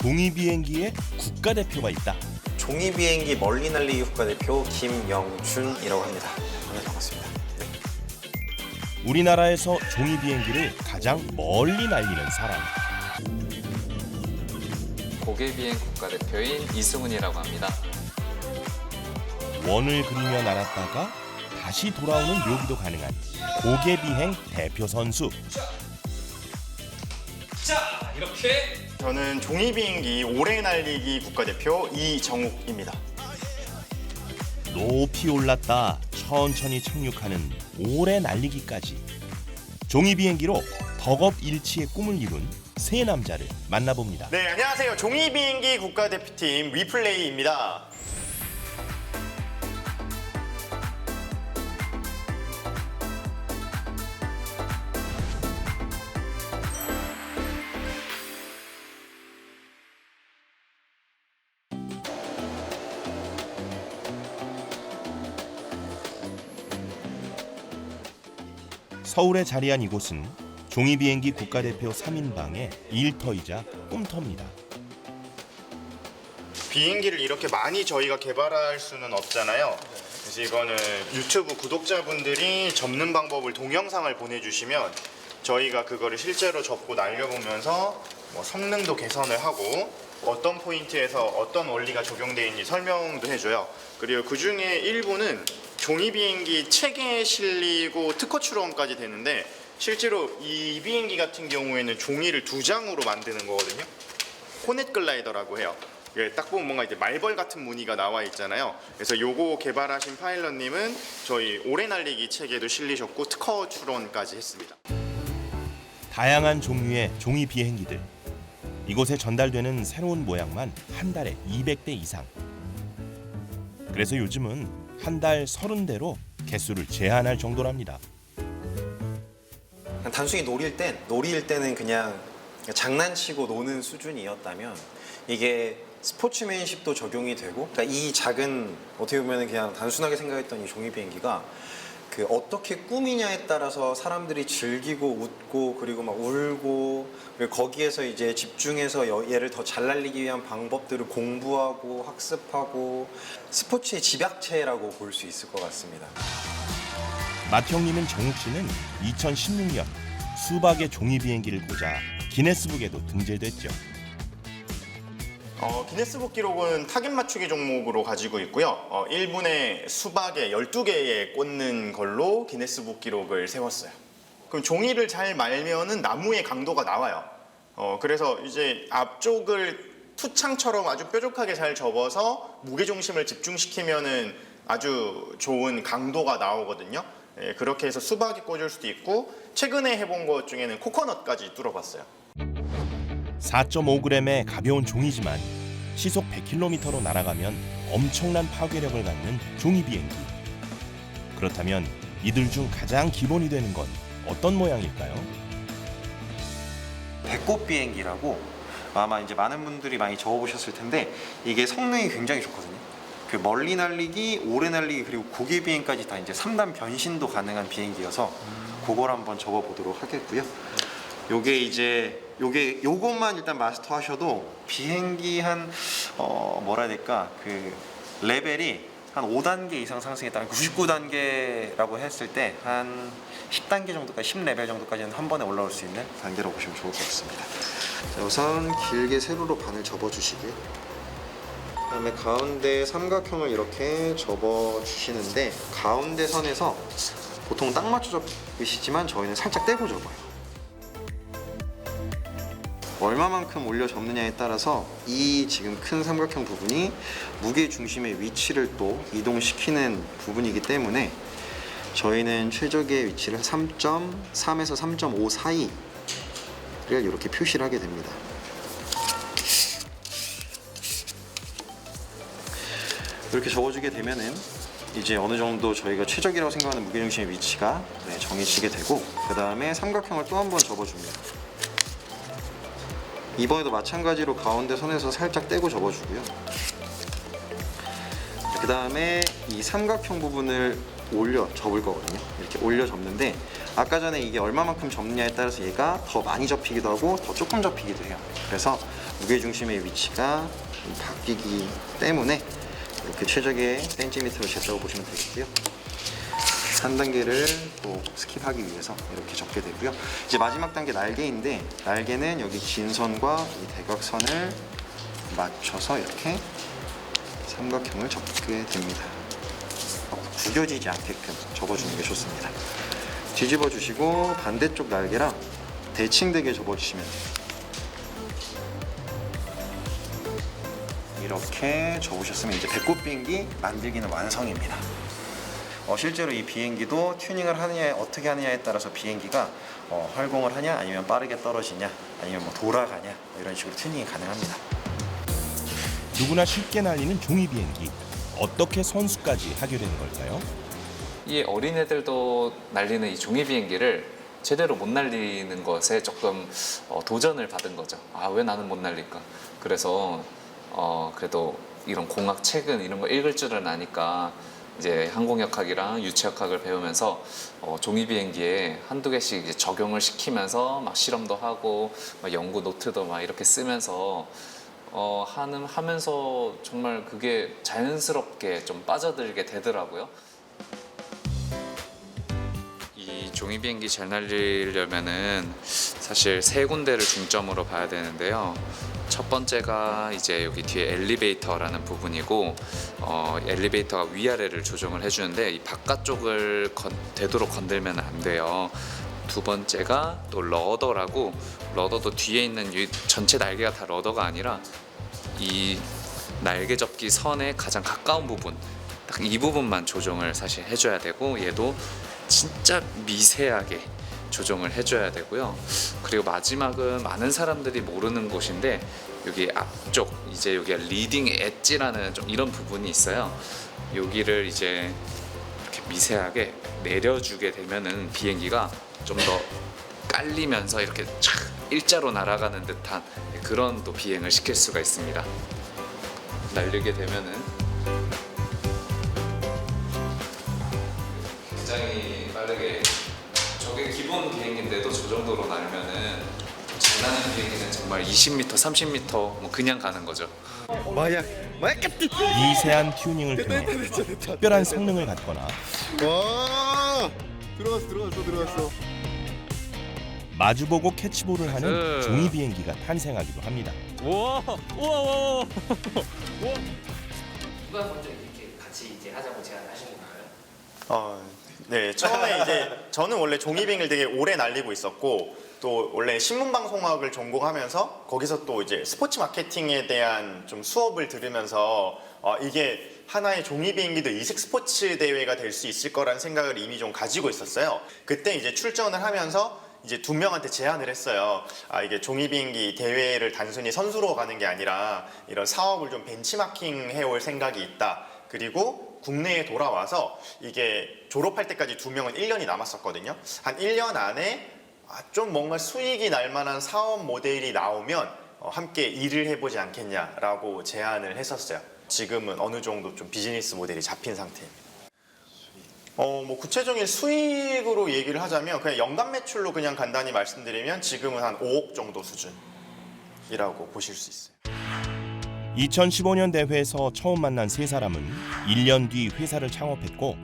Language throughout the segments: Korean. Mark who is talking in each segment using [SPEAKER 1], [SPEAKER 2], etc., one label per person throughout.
[SPEAKER 1] 종이 비행기의 국가대표가 있다.
[SPEAKER 2] 종이 비행기 멀리 날리기 국가대표 김영준이라고 합니다. 오늘 반갑습니다.
[SPEAKER 1] 우리나라에서 종이 비행기를 가장 멀리 날리는 사람.
[SPEAKER 3] 고개 비행 국가대표인 이승훈이라고 합니다.
[SPEAKER 1] 원을 그리며 날았다가 다시 돌아오는 묘기도 가능한 고개 비행 대표 선수.
[SPEAKER 3] 자, 이렇게
[SPEAKER 4] 저는 종이 비행기 오래 날리기 국가대표 이정욱입니다.
[SPEAKER 1] 높이 올랐다 천천히 착륙하는 오래 날리기까지 종이 비행기로 덕업일치의 꿈을 이룬 세 남자를 만나봅니다.
[SPEAKER 4] 네, 안녕하세요. 종이 비행기 국가대표팀 위플레이입니다.
[SPEAKER 1] 서울에 자리한 이곳은 종이 비행기 국가대표 3인방의 일터이자 꿈터입니다.
[SPEAKER 4] 비행기를 이렇게 많이 저희가 개발할 수는 없잖아요. 그래서 이거는 유튜브 구독자분들이 접는 방법을 동영상을 보내주시면 저희가 그거를 실제로 접고 날려보면서 성능도 개선을 하고 어떤 포인트에서 어떤 원리가 적용되어 있는지 설명도 해줘요. 그리고 그 중에 일부는 종이 비행기 책에 실리고 특허 출원까지 되는데 실제로 이 비행기 같은 경우에는 종이를 2장으로 만드는 거거든요. 호넷 글라이더라고 해요. 딱 보면 뭔가 이제 말벌 같은 무늬가 나와 있잖아요. 그래서 요거 개발하신 파일럿님은 저희 오래 날리기 책에도 실리셨고 특허 출원까지 했습니다.
[SPEAKER 1] 다양한 종류의 종이 비행기들. 이곳에 전달되는 새로운 모양만 한 달에 200대 이상. 그래서 요즘은 한 달 30대로 개수를 제한할 정도랍니다.
[SPEAKER 2] 단순히 놀일 때는 그냥 장난치고 노는 수준이었다면 이게 스포츠맨십도 적용이 되고, 그러니까 이 작은 어떻게 보면 그냥 단순하게 생각했던 이 종이 비행기가 그 어떻게 꾸미냐에 따라서 사람들이 즐기고 웃고 그리고 막 울고 그리고 거기에서 이제 집중해서 얘를 더 잘 날리기 위한 방법들을 공부하고 학습하고 스포츠의 집약체라고 볼 수 있을 것 같습니다.
[SPEAKER 1] 맏형님인 정욱 씨는 2016년 수박의 종이 비행기를 보자 기네스북에도 등재됐죠.
[SPEAKER 4] 기네스북 기록은 타겟 맞추기 종목으로 가지고 있고요. 1분에 수박에 12개에 꽂는 걸로 기네스북 기록을 세웠어요. 그럼 종이를 잘 말면은 나무의 강도가 나와요. 그래서 이제 앞쪽을 투창처럼 아주 뾰족하게 잘 접어서 무게중심을 집중시키면은 아주 좋은 강도가 나오거든요. 그렇게 해서 수박이 꽂을 수도 있고 최근에 해본 것 중에는 코코넛까지 뚫어봤어요.
[SPEAKER 1] 4.5g의 가벼운 종이지만 시속 100km로 날아가면 엄청난 파괴력을 갖는 종이 비행기. 그렇다면 이들 중 가장 기본이 되는 건 어떤 모양일까요?
[SPEAKER 2] 배꼽 비행기라고 아마 이제 많은 분들이 많이 적어보셨을 텐데 이게 성능이 굉장히 좋거든요. 그 멀리 날리기, 오래 날리기 그리고 고개 비행까지 다 이제 3단 변신도 가능한 비행기여서 그걸 한번 접어보도록 하겠고요. 요것만 일단 마스터 하셔도 비행기 한 뭐라 해야 될까 그 레벨이 한 5단계 이상 상승했다면 99단계라고 했을 때 한 10단계 정도까지 10레벨 정도까지는 한 번에 올라올 수 있는 단계라고 보시면 좋을 것 같습니다. 자, 우선 길게 세로로 반을 접어주시고요. 그다음에 가운데 삼각형을 이렇게 접어주시는데 가운데 선에서 보통 딱 맞춰 접으시지만 저희는 살짝 떼고 접어요. 얼마만큼 올려 접느냐에 따라서 이 지금 큰 삼각형 부분이 무게 중심의 위치를 또 이동시키는 부분이기 때문에 저희는 최적의 위치를 3.3에서 3.5 사이를 이렇게 표시를 하게 됩니다. 이렇게 접어주게 되면은 이제 어느 정도 저희가 최적이라고 생각하는 무게 중심의 위치가 정해지게 되고 그 다음에 삼각형을 또 한 번 접어줍니다. 이번에도 마찬가지로 가운데 선에서 살짝 떼고 접어주고요. 그 다음에 이 삼각형 부분을 올려 접을 거거든요. 이렇게 올려 접는데 아까 전에 이게 얼마만큼 접느냐에 따라서 얘가 더 많이 접히기도 하고 더 조금 접히기도 해요. 그래서 무게중심의 위치가 바뀌기 때문에 이렇게 최적의 센티미터로 쟀다고 보시면 되겠고요. 한 단계를 또 스킵하기 위해서 이렇게 접게 되고요. 이제 마지막 단계 날개인데, 날개는 여기 긴 선과 이 대각선을 맞춰서 이렇게 삼각형을 접게 됩니다. 구겨지지 않게끔 접어주는 게 좋습니다. 뒤집어 주시고 반대쪽 날개랑 대칭되게 접어주시면 돼요. 이렇게 접으셨으면 이제 배꼽 비행기 만들기는 완성입니다. 실제로 이 비행기도 튜닝을 하느냐 어떻게 하느냐에 따라서 비행기가 활공을 하냐 아니면 빠르게 떨어지냐 아니면 뭐 돌아가냐 이런 식으로 튜닝이 가능합니다.
[SPEAKER 1] 누구나 쉽게 날리는 종이 비행기. 어떻게 선수까지 하게 되는 걸까요?
[SPEAKER 3] 이 어린애들도 날리는 이 종이 비행기를 제대로 못 날리는 것에 조금 도전을 받은 거죠. 아, 왜 나는 못 날릴까? 그래서 그래도 이런 공학 책은 이런 거 읽을 줄은 아니까 이제 항공역학이랑 유체역학을 배우면서 종이 비행기에 한두 개씩 이제 적용을 시키면서 막 실험도 하고 막 연구 노트도 막 이렇게 쓰면서 하면서 정말 그게 자연스럽게 좀 빠져들게 되더라고요. 이 종이 비행기 잘 날리려면은 사실 세 군데를 중점으로 봐야 되는데요. 첫 번째가 이제 여기 뒤에 엘리베이터라는 부분이고, 엘리베이터가 위아래를 조정을 해주는데 이 바깥쪽을 되도록 건들면 안 돼요. 두 번째가 또 러더라고, 러더도 뒤에 있는 이 전체 날개가 다 러더가 아니라 이 날개 접기 선에 가장 가까운 부분, 딱 이 부분만 조정을 사실 해줘야 되고, 얘도 진짜 미세하게 조정을 해줘야 되고요. 그리고 마지막은 많은 사람들이 모르는 곳인데, 여기 앞쪽 이제 여기가 리딩 엣지라는 좀 이런 부분이 있어요. 여기를 이제 이렇게 미세하게 내려주게 되면은 비행기가 좀 더 깔리면서 이렇게 촥 일자로 날아가는 듯한 그런 또 비행을 시킬 수가 있습니다. 날리게 되면은 굉장히 빠르게, 저게 기본 비행기인데도 저 정도로 날면은 잘 나는 비행기는 정말 20m, 30m 뭐 그냥 가는 거죠.
[SPEAKER 1] 미세한 튜닝을 통해 특별한 성능을 갖거나
[SPEAKER 5] 와 들어갔어.
[SPEAKER 1] 마주보고 캐치볼을 하는 종이 비행기가 탄생하기도 합니다.
[SPEAKER 6] 우와.
[SPEAKER 7] 누가 먼저 이렇게 같이 이제 하자고 제안하신 건가요?
[SPEAKER 4] 네, 처음에 이제 저는 원래 종이 비행기를 되게 오래 날리고 있었고, 또 원래 신문방송학을 전공하면서 거기서 또 이제 스포츠 마케팅에 대한 좀 수업을 들으면서 이게 하나의 종이 비행기도 이색 스포츠 대회가 될 수 있을 거라는 생각을 이미 좀 가지고 있었어요. 그때 이제 출전을 하면서 이제 두 명한테 제안을 했어요. 이게 종이 비행기 대회를 단순히 선수로 가는 게 아니라 이런 사업을 좀 벤치마킹 해올 생각이 있다. 그리고 국내에 돌아와서 이게 졸업할 때까지 두 명은 1년이 남았었거든요. 한 1년 안에 좀 뭔가 수익이 날 만한 사업 모델이 나오면 함께 일을 해보지 않겠냐라고 제안을 했었어요. 지금은 어느 정도 좀 비즈니스 모델이 잡힌 상태입니다. 뭐 구체적인 수익으로 얘기를 하자면 그냥 연간 매출로 그냥 간단히 말씀드리면 지금은 한 5억 정도 수준이라고 보실 수 있어요.
[SPEAKER 1] 2015년 대회에서 처음 만난 세 사람은 1년 뒤 회사를 창업했고,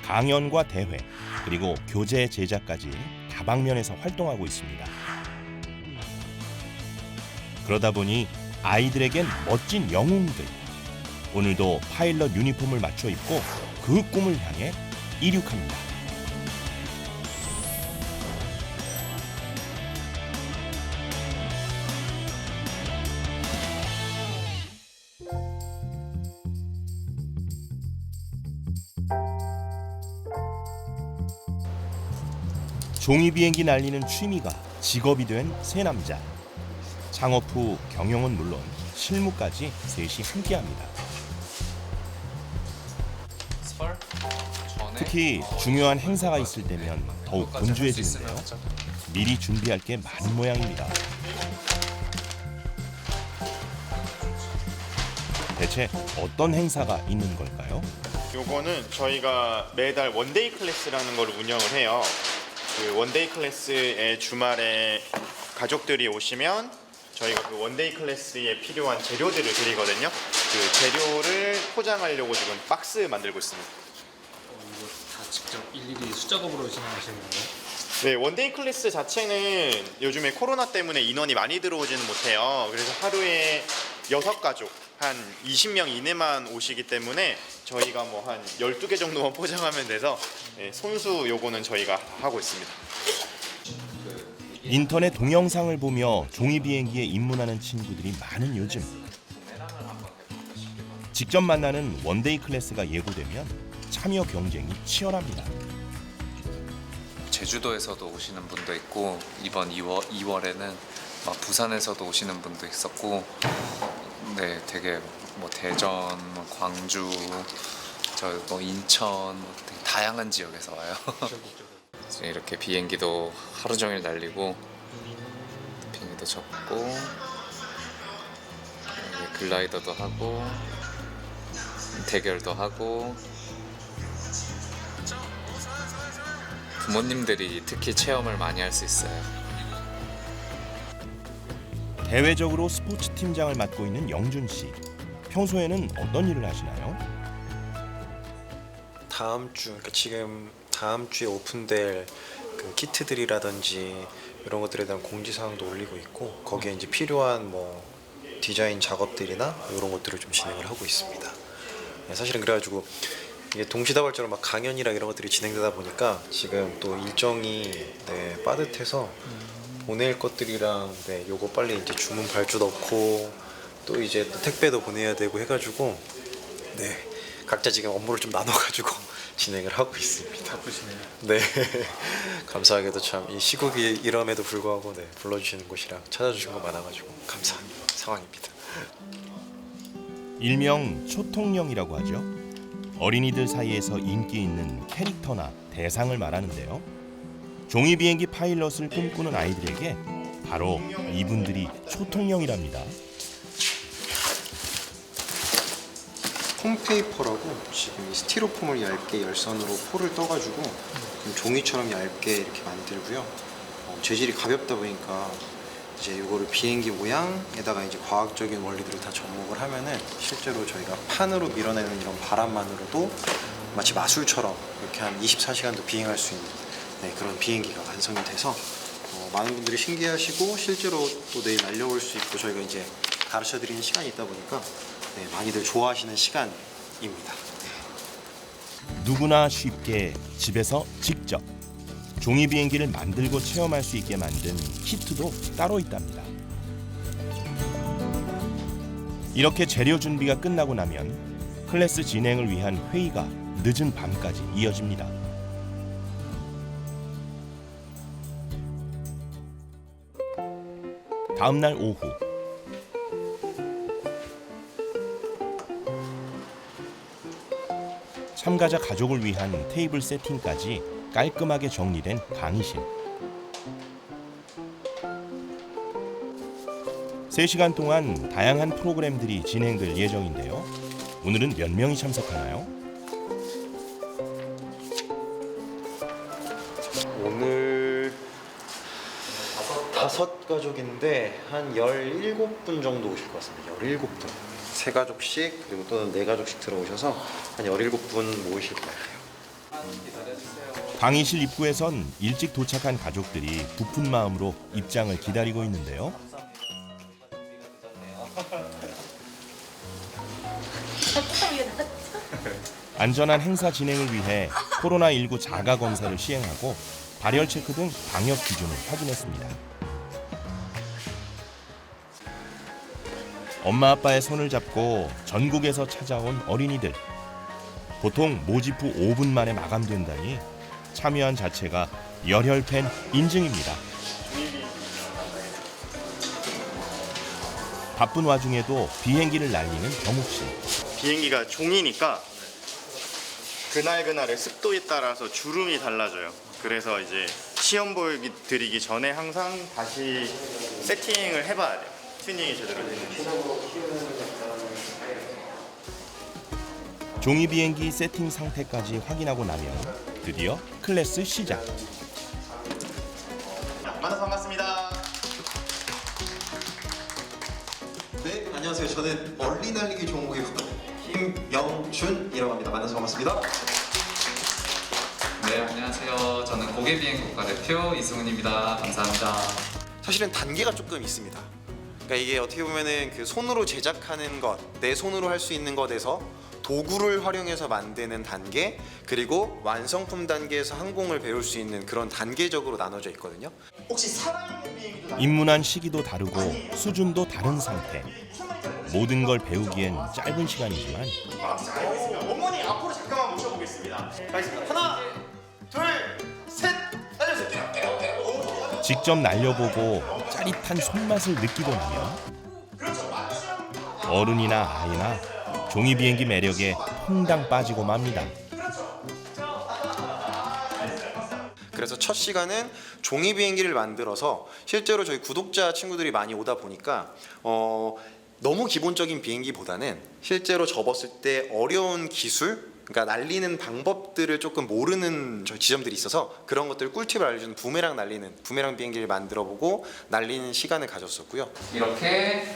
[SPEAKER 1] 강연과 대회, 그리고 교재 제작까지 다방면에서 활동하고 있습니다. 그러다 보니 아이들에겐 멋진 영웅들. 오늘도 파일럿 유니폼을 맞춰 입고 그 꿈을 향해 이륙합니다. 종이 비행기 날리는 취미가 직업이 된 세 남자. 창업 후 경영은 물론 실무까지 셋이 함께합니다.
[SPEAKER 3] 설 전에
[SPEAKER 1] 특히 중요한 행사가 있을 때면 더욱 분주해지는데요. 미리 준비할 게 많은 모양입니다. 대체 어떤 행사가 있는 걸까요?
[SPEAKER 4] 요거는 저희가 매달 원데이 클래스라는 걸 운영을 해요. 그 원데이 클래스에 주말에 가족들이 오시면 저희가 그 원데이 클래스에 필요한 재료들을 드리거든요. 그 재료를 포장하려고 지금 박스 만들고 있습니다.
[SPEAKER 6] 이거 다 직접 일일이 숫작업으로 진행하시는 건가요?
[SPEAKER 4] 네, 원데이 클래스 자체는 요즘에 코로나 때문에 인원이 많이 들어오지는 못해요. 그래서 하루에 6가족, 한 20명 이내만 오시기 때문에 저희가 뭐 한 12개 정도만 포장하면 돼서 손수 요거는 저희가 하고 있습니다.
[SPEAKER 1] 인터넷 동영상을 보며 종이 비행기에 입문하는 친구들이 많은 요즘. 직접 만나는 원데이 클래스가 예고되면 참여 경쟁이 치열합니다.
[SPEAKER 3] 제주도에서도 오시는 분도 있고 이번 2월에는 막 부산에서도 오시는 분도 있었고 네 되게 뭐 대전, 뭐 광주, 저 뭐 인천 되게 다양한 지역에서 와요. 이렇게 비행기도 하루 종일 날리고 비행기도 접고 글라이더도 하고 대결도 하고 부모님들이 특히 체험을 많이 할 수 있어요.
[SPEAKER 1] 대외적으로 스포츠 팀장을 맡고 있는 영준 씨. 평소에는 어떤 일을 하시나요?
[SPEAKER 2] 그러니까 지금 다음 주에 오픈될 그 키트들이라든지 이런 것들에 대한 공지사항도 올리고 있고 거기에 이제 필요한 뭐 디자인 작업들이나 이런 것들을 좀 진행을 하고 있습니다. 네, 사실은 그래가지고 이게 동시다발적으로 막 강연이랑 이런 것들이 진행되다 보니까 지금 또 일정이 빠듯해서 보낼 것들이랑 요거 빨리 이제 주문 발주 넣고 또 이제 또 택배도 보내야 되고 해가지고 각자 지금 업무를 좀 나눠가지고 진행을 하고 있습니다.
[SPEAKER 6] 바쁘시네요.
[SPEAKER 2] 네, 감사하게도 참 이 시국이 이럼에도 불구하고 불러주시는 곳이랑 찾아주신 거 많아가지고 감사한 상황입니다.
[SPEAKER 1] 일명 초통령이라고 하죠. 어린이들 사이에서 인기 있는 캐릭터나 대상을 말하는데요. 종이 비행기 파일럿을 꿈꾸는 아이들에게 바로 이분들이 초통령이랍니다.
[SPEAKER 2] 홈페이퍼라고 지금 이 스티로폼을 얇게 열선으로 포를 떠가지고 종이처럼 얇게 이렇게 만들고요. 재질이 가볍다 보니까 이제 이거를 비행기 모양에다가 이제 과학적인 원리들을 다 접목을 하면은 실제로 저희가 판으로 밀어내는 이런 바람만으로도 마치 마술처럼 이렇게 한 24시간도 비행할 수 있는 그런 비행기가 완성이 돼서 많은 분들이 신기해하시고 실제로 또 내일 날려올 수 있고 저희가 이제 가르쳐드리는 시간이 있다 보니까 많이들 좋아하시는 시간입니다.
[SPEAKER 1] 누구나 쉽게 집에서 직접 종이 비행기를 만들고 체험할 수 있게 만든 키트도 따로 있답니다. 이렇게 재료 준비가 끝나고 나면 클래스 진행을 위한 회의가 늦은 밤까지 이어집니다. 다음 날 오후 참가자 가족을 위한 테이블 세팅까지 깔끔하게 정리된 강의실. 3시간 동안 다양한 프로그램들이 진행될 예정인데요. 오늘은 몇 명이 참석하나요?
[SPEAKER 2] 오늘 5가족인데 한 17분 정도 오실 것 같습니다. 17분. 3가족씩 그리고 또는 4가족씩 들어오셔서 한 17분 모이실 거예요.
[SPEAKER 1] 강의실 입구에선 일찍 도착한 가족들이 부푼 마음으로 입장을 기다리고 있는데요. 안전한 행사 진행을 위해 코로나19 자가 검사를 시행하고 발열 체크 등 방역 기준을 확인했습니다. 엄마 아빠의 손을 잡고 전국에서 찾아온 어린이들. 보통 모집 후 5분 만에 마감된다니 참여한 자체가 열혈팬 인증입니다. 바쁜 와중에도 비행기를 날리는 경욱 씨.
[SPEAKER 4] 비행기가 종이니까 그날그날의 습도에 따라서 주름이 달라져요. 그래서 이제 시험 보기 드리기 전에 항상 다시 세팅을 해봐야 돼요. 튜닝이 제대로 되는지.
[SPEAKER 1] 종이 비행기 세팅 상태까지 확인하고 나면 드디어 클래스 시작.
[SPEAKER 4] 만나서 반갑습니다.
[SPEAKER 2] 네, 안녕하세요. 저는 멀리 날리기 종목의 김영준이라고 합니다. 만나서 반갑습니다.
[SPEAKER 3] 네, 안녕하세요. 저는 고개비행 국가대표 이승훈입니다. 감사합니다.
[SPEAKER 2] 사실은 단계가 조금 있습니다. 그러니까 이게 어떻게 보면은 그 손으로 제작하는 것, 내 손으로 할 수 있는 것에서 도구를 활용해서 만드는 단계, 그리고 완성품 단계에서 항공을 배울 수 있는 그런 단계적으로 나눠져 있거든요.
[SPEAKER 4] 혹시 살아있는 비행기도
[SPEAKER 1] 입문한 시기도 다르고 수준도 다른 상태. 모든 걸 배우기엔 짧은 시간이지만
[SPEAKER 4] 어머니 앞으로 잠깐만 모셔보겠습니다. 가겠습니다. 하나, 둘, 셋, 날려주세요.
[SPEAKER 1] 직접 날려보고 짜릿한 손맛을 느끼고 나면 어른이나 아이나 종이 비행기 매력에 퐁당 빠지고 맙니다.
[SPEAKER 2] 그래서 첫 시간은 종이 비행기를 만들어서 실제로 저희 구독자 친구들이 많이 오다 보니까 너무 기본적인 비행기보다는 실제로 접었을 때 어려운 기술, 그러니까 날리는 방법들을 조금 모르는 지점들이 있어서 그런 것들 꿀팁을 알려주는 부메랑 비행기를 만들어보고 날리는 시간을 가졌었고요.
[SPEAKER 3] 이렇게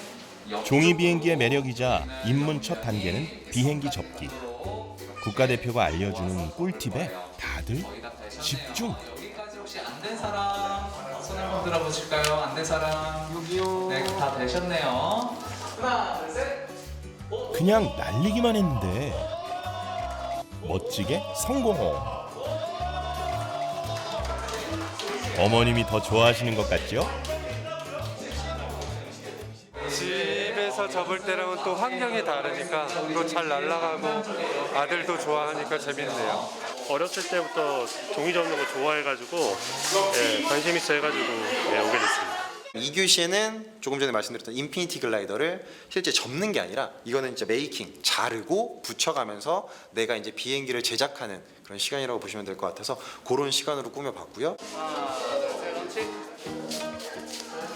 [SPEAKER 1] 종이 비행기의 매력이자 입문 첫 단계는 비행기 접기. 국가대표가 알려주는 꿀팁에 다들 집중.
[SPEAKER 3] 여기까지 혹시 안 된 사람 손 한번 들어보실까요? 안 된 사람 여기요. 네, 다 되셨네요. 하나, 둘, 셋.
[SPEAKER 1] 그냥 날리기만 했는데 멋지게 성공. 어머님이 더 좋아하시는 것 같죠?
[SPEAKER 8] 집에서 접을 때랑은 또 환경이 다르니까 또 잘 날아가고 아들도 좋아하니까 재밌네요.
[SPEAKER 9] 어렸을 때부터 종이 접는 거 좋아해가지고 관심 있어 해가지고 오게 됐습니다.
[SPEAKER 2] 2교시에는 조금 전에 말씀드렸던 인피니티 글라이더를 실제 접는 게 아니라 이거는 이제 메이킹, 자르고 붙여가면서 내가 이제 비행기를 제작하는 그런 시간이라고 보시면 될 것 같아서 그런 시간으로 꾸며봤고요.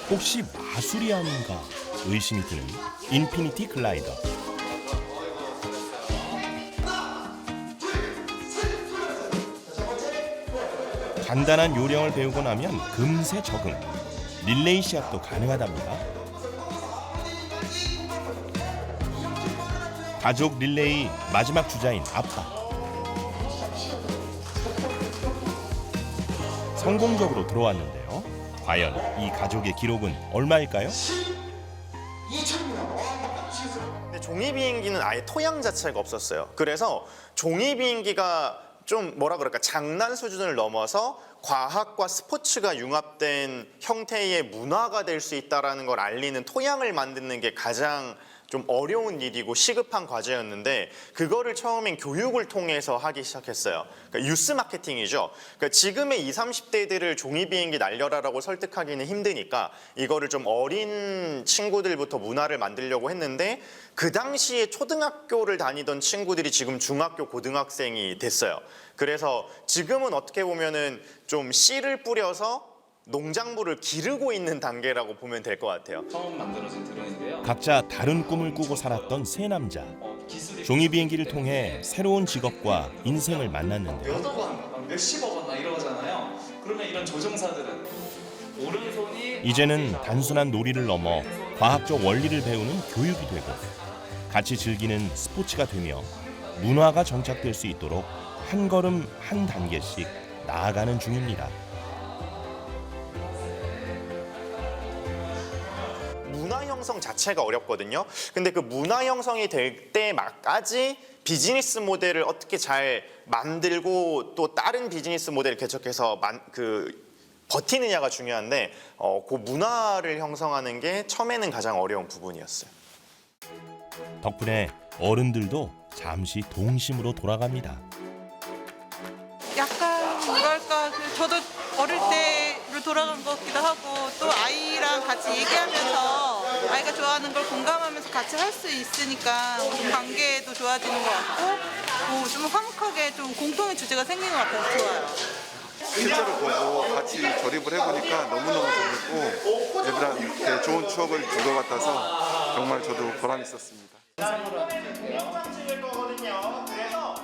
[SPEAKER 1] 혹시 마술이 아닌가 의심이 드는 인피니티 글라이더. 간단한 요령을 배우고 나면 금세 적응. 릴레이 시합도 가능하답니다. 가족 릴레이 마지막 주자인 아빠. 성공적으로 들어왔는데요. 과연 이 가족의 기록은 얼마일까요?
[SPEAKER 4] 근데 종이 비행기는 아예 토양 자체가 없었어요. 그래서 종이 비행기가 좀 뭐라 그럴까 장난 수준을 넘어서 과학과 스포츠가 융합된 형태의 문화가 될 수 있다는 걸 알리는 토양을 만드는 게 가장 좀 어려운 일이고 시급한 과제였는데 그거를 처음엔 교육을 통해서 하기 시작했어요. 그러니까 유스 마케팅이죠. 그러니까 지금의 20, 30대들을 종이 비행기 날려라라고 설득하기는 힘드니까 이거를 좀 어린 친구들부터 문화를 만들려고 했는데 그 당시에 초등학교를 다니던 친구들이 지금 중학교 고등학생이 됐어요. 그래서 지금은 어떻게 보면은 좀 씨를 뿌려서 농작물을 기르고 있는 단계라고 보면 될 것 같아요.
[SPEAKER 3] 처음 만들어진 드론인데요.
[SPEAKER 1] 각자 다른 꿈을 꾸고 살았던 세 남자. 종이 비행기를 통해 새로운 직업과 인생을 만났는데요.
[SPEAKER 3] 몇억 원, 몇십억 원 막 이러잖아요. 그러면 이런 조종사들은 오른손이
[SPEAKER 1] 이제는 단순한 놀이를 넘어 과학적 원리를 배우는 교육이 되고 같이 즐기는 스포츠가 되며 문화가 정착될 수 있도록 한 걸음 한 단계씩 나아가는 중입니다.
[SPEAKER 4] 문화 형성 자체가 어렵거든요. 근데 그 문화 형성이 될 때까지 비즈니스 모델을 어떻게 잘 만들고 또 다른 비즈니스 모델을 개척해서 버티느냐가 중요한데 그 문화를 형성하는 게 처음에는 가장 어려운 부분이었어요.
[SPEAKER 1] 덕분에 어른들도 잠시 동심으로 돌아갑니다.
[SPEAKER 10] 약간 뭐랄까 저도 어릴 때로 돌아간 것 같기도 하고 또 아이랑 같이 얘기하면서 아이가 좋아하는 걸 공감하면서 같이 할 수 있으니까 관계도 좋아지는 것 같고 좀 화목하게 좀 공통의 주제가 생긴 것 같아서 좋아요.
[SPEAKER 5] 실제로 보고 같이 조립을 해보니까 너무너무 재밌고 애들한테 좋은 추억을 준 것 같아서 정말 저도 보람 있었습니다.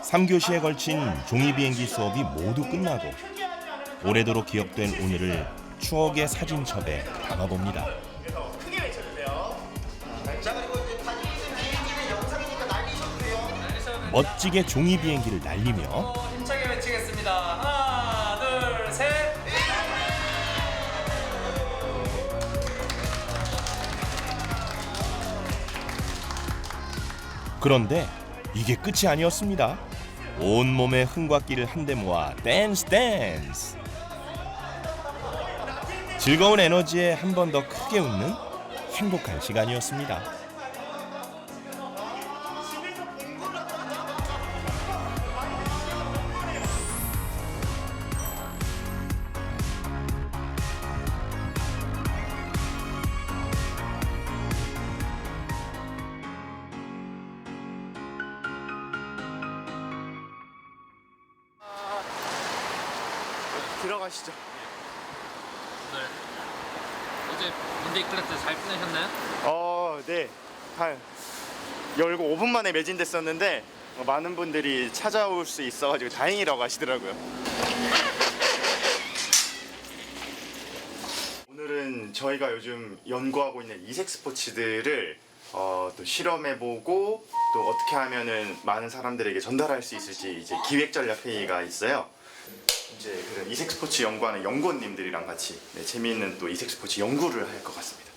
[SPEAKER 1] 3교시에 걸친 종이 비행기 수업이 모두 끝나고 오래도록 기억된 오늘을 추억의 사진첩에 담아봅니다.
[SPEAKER 4] 크게 외쳐주세요. 자, 그리고
[SPEAKER 1] 멋지게 종이 비행기를 날리며
[SPEAKER 6] 힘차게 외치겠습니다. 하나, 둘, 셋.
[SPEAKER 1] 그런데 이게 끝이 아니었습니다. 온몸에 흥곽기를 한데 모아 댄스 댄스. 즐거운 에너지에 한 번 더 크게 웃는 행복한 시간이었습니다.
[SPEAKER 4] 들어가시죠.
[SPEAKER 6] 어제 문데이 클래스 잘 끝내셨나요?
[SPEAKER 4] 네. 한 열고 5분 만에 매진됐었는데 많은 분들이 찾아올 수 있어가지고 다행이라고 하시더라고요. 오늘은 저희가 요즘 연구하고 있는 이색 스포츠들을 또 실험해보고 또 어떻게 하면은 많은 사람들에게 전달할 수 있을지 이제 기획전략 회의가 있어요. 이제 그런 이색 스포츠 연구하는 연구원님들이랑 같이 재미있는 또 이색 스포츠 연구를 할 것 같습니다.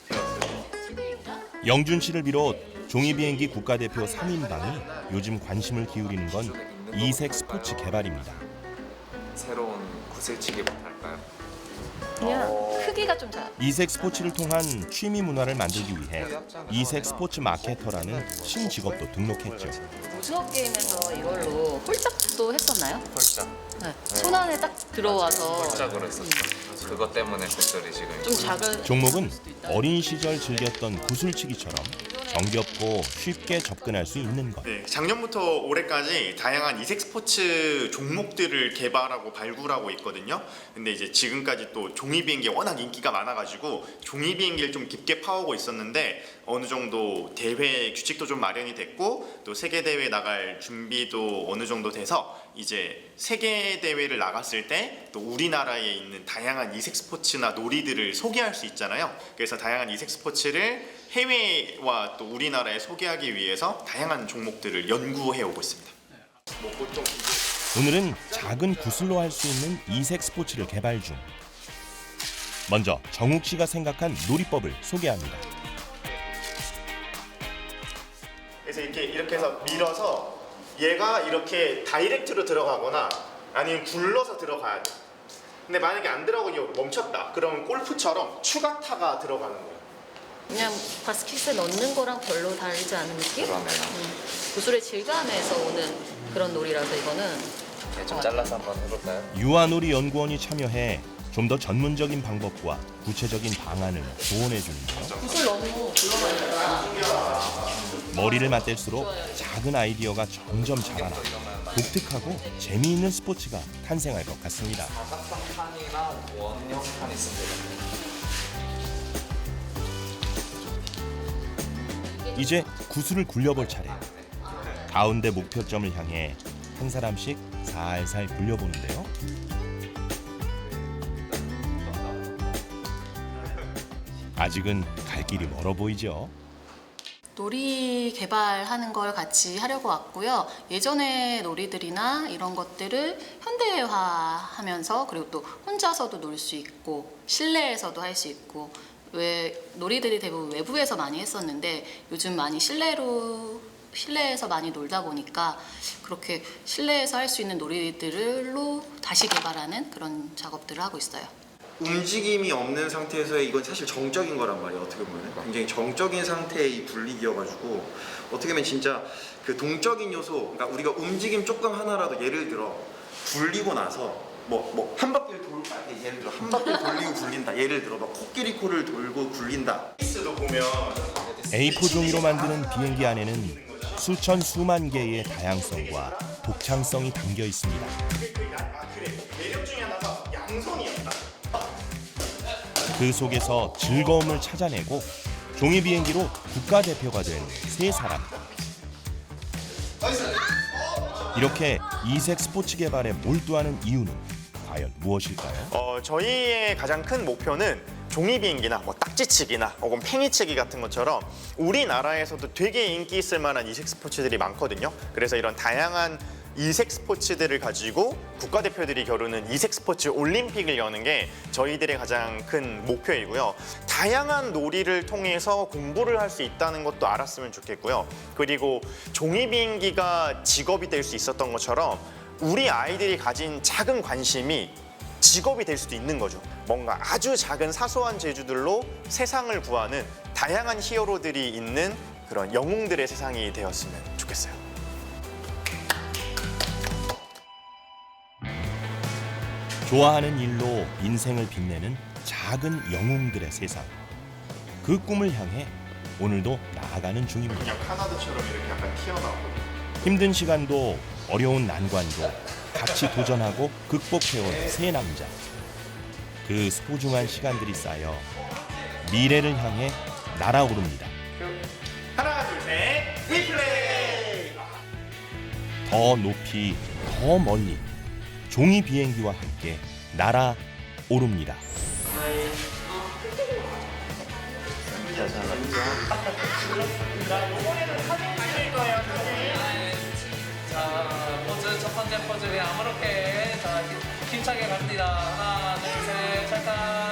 [SPEAKER 1] 영준 씨를 비롯 종이비행기 국가대표 3인방이 요즘 관심을 기울이는 건 이색 스포츠 개발입니다.
[SPEAKER 3] 새로운 구슬치기부터 할까요?
[SPEAKER 11] 그냥 크기가 좀 작아.
[SPEAKER 1] 이색 스포츠를 통한 취미 문화를 만들기 위해 이색 스포츠 마케터라는 신직업도 등록했죠.
[SPEAKER 11] 오징어 게임에서 이걸로 홀짝도 했었나요?
[SPEAKER 3] 홀짝.
[SPEAKER 11] 네. 손 안에 딱 들어와서
[SPEAKER 3] 홀짝으로 했었죠. 그것 때문에 구슬이 지금
[SPEAKER 11] 좀 작은.
[SPEAKER 1] 종목은 어린 시절 즐겼던 구슬치기처럼 정겹고 쉽게 접근할 수 있는 것.
[SPEAKER 4] 네, 작년부터 올해까지 다양한 이색 스포츠 종목들을 개발하고 발굴하고 있거든요. 근데 이제 지금까지 또 종이 비행기 워낙 인기가 많아가지고 종이 비행기를 좀 깊게 파오고 있었는데 어느 정도 대회 규칙도 좀 마련이 됐고 또 세계 대회 나갈 준비도 어느 정도 돼서 이제 세계 대회를 나갔을 때 또 우리나라에 있는 다양한 이색 스포츠나 놀이들을 소개할 수 있잖아요. 그래서 다양한 이색 스포츠를 해외와 또 우리나라에 소개하기 위해서 다양한 종목들을 연구해 오고 있습니다.
[SPEAKER 1] 오늘은 작은 구슬로 할 수 있는 이색 스포츠를 개발 중. 먼저 정욱 씨가 생각한 놀이법을 소개합니다.
[SPEAKER 4] 그래서 이렇게 해서 밀어서 얘가 이렇게 다이렉트로 들어가거나 아니면 굴러서 들어가야 돼. 근데 만약에 안 들어가고 멈췄다. 그러면 골프처럼 추가타가 들어가는 거예요.
[SPEAKER 11] 그냥 바스켓에 넣는 거랑 별로 다르지 않은 느낌?
[SPEAKER 3] 그러네요.
[SPEAKER 11] 구슬의 질감에서 오는 그런 놀이라서 이거는
[SPEAKER 3] 좀 잘라서 한번 해볼까요?
[SPEAKER 1] 유아놀이 연구원이 참여해 좀 더 전문적인 방법과 구체적인 방안을 조언해 주는데요.
[SPEAKER 11] 구슬 너무 굴러가니까
[SPEAKER 1] 머리를 맞댈수록 작은 아이디어가 점점 자라나 독특하고 재미있는 스포츠가 탄생할 것 같습니다.
[SPEAKER 3] 사각판이나 원형판 있습니다.
[SPEAKER 1] 이제 구슬을 굴려볼 차례. 가운데 목표점을 향해 한 사람씩 살살 굴려보는데요. 아직은 갈 길이 멀어 보이죠.
[SPEAKER 11] 놀이 개발하는 걸 같이 하려고 왔고요. 예전의 놀이들이나 이런 것들을 현대화하면서 그리고 또 혼자서도 놀 수 있고 실내에서도 할 수 있고 왜 놀이들이 대부분 외부에서 많이 했었는데 요즘 많이 실내에서 많이 놀다 보니까 그렇게 실내에서 할 수 있는 놀이들로 다시 개발하는 그런 작업들을 하고 있어요.
[SPEAKER 2] 움직임이 없는 상태에서의 이건 사실 정적인 거란 말이에요. 어떻게 보면 굉장히 정적인 상태의 이 분리기여가지고 어떻게 보면 진짜 그 동적인 요소, 그러니까 우리가 움직임 조금 하나라도 예를 들어 굴리고 나서 뭐 한 바퀴를 돌다 예를 들어 한 바퀴 돌리고 굴린다. 예를 들어 막 코끼리 코를 돌고 굴린다.
[SPEAKER 4] 케이스도 보면
[SPEAKER 1] A4 종이로 만드는 비행기 안에는 수천 수만 개의 다양성과 독창성이 담겨 있습니다.
[SPEAKER 4] 그래 매력 중에 하나가 양손이었다.
[SPEAKER 1] 그 속에서 즐거움을 찾아내고 종이 비행기로 국가대표가 된 세 사람. 이렇게 이색 스포츠 개발에 몰두하는 이유는 과연 무엇일까요?
[SPEAKER 4] 저희의 가장 큰 목표는 종이 비행기나 뭐 딱 딱지치기나 혹은 팽이치기 같은 것처럼 우리나라에서도 되게 인기 있을 만한 이색 스포츠들이 많거든요. 그래서 이런 다양한 이색 스포츠들을 가지고 국가대표들이 겨루는 이색 스포츠 올림픽을 여는 게 저희들의 가장 큰 목표이고요. 다양한 놀이를 통해서 공부를 할 수 있다는 것도 알았으면 좋겠고요. 그리고 종이 비행기가 직업이 될 수 있었던 것처럼 우리 아이들이 가진 작은 관심이 직업이 될 수도 있는 거죠. 뭔가 아주 작은 사소한 재주들로 세상을 구하는 다양한 히어로들이 있는 그런 영웅들의 세상이 되었으면 좋겠어요.
[SPEAKER 1] 좋아하는 일로 인생을 빛내는 작은 영웅들의 세상. 그 꿈을 향해 오늘도 나아가는 중입니다.
[SPEAKER 4] 그냥 카나드처럼 이렇게 약간 튀어나오고
[SPEAKER 1] 힘든 시간도 어려운 난관도 같이 도전하고 극복해온 세 남자. 그 소중한 시간들이 쌓여 미래를 향해 날아오릅니다.
[SPEAKER 4] 하나 둘 셋 리플레이.
[SPEAKER 1] 더 높이 더 멀리 종이 비행기와 함께 날아오릅니다.
[SPEAKER 7] 자, 포즈 첫 번째 포즈 그냥 아무렇게 자 힘차게 갑니다. 하나, 둘, 셋, 찰칵.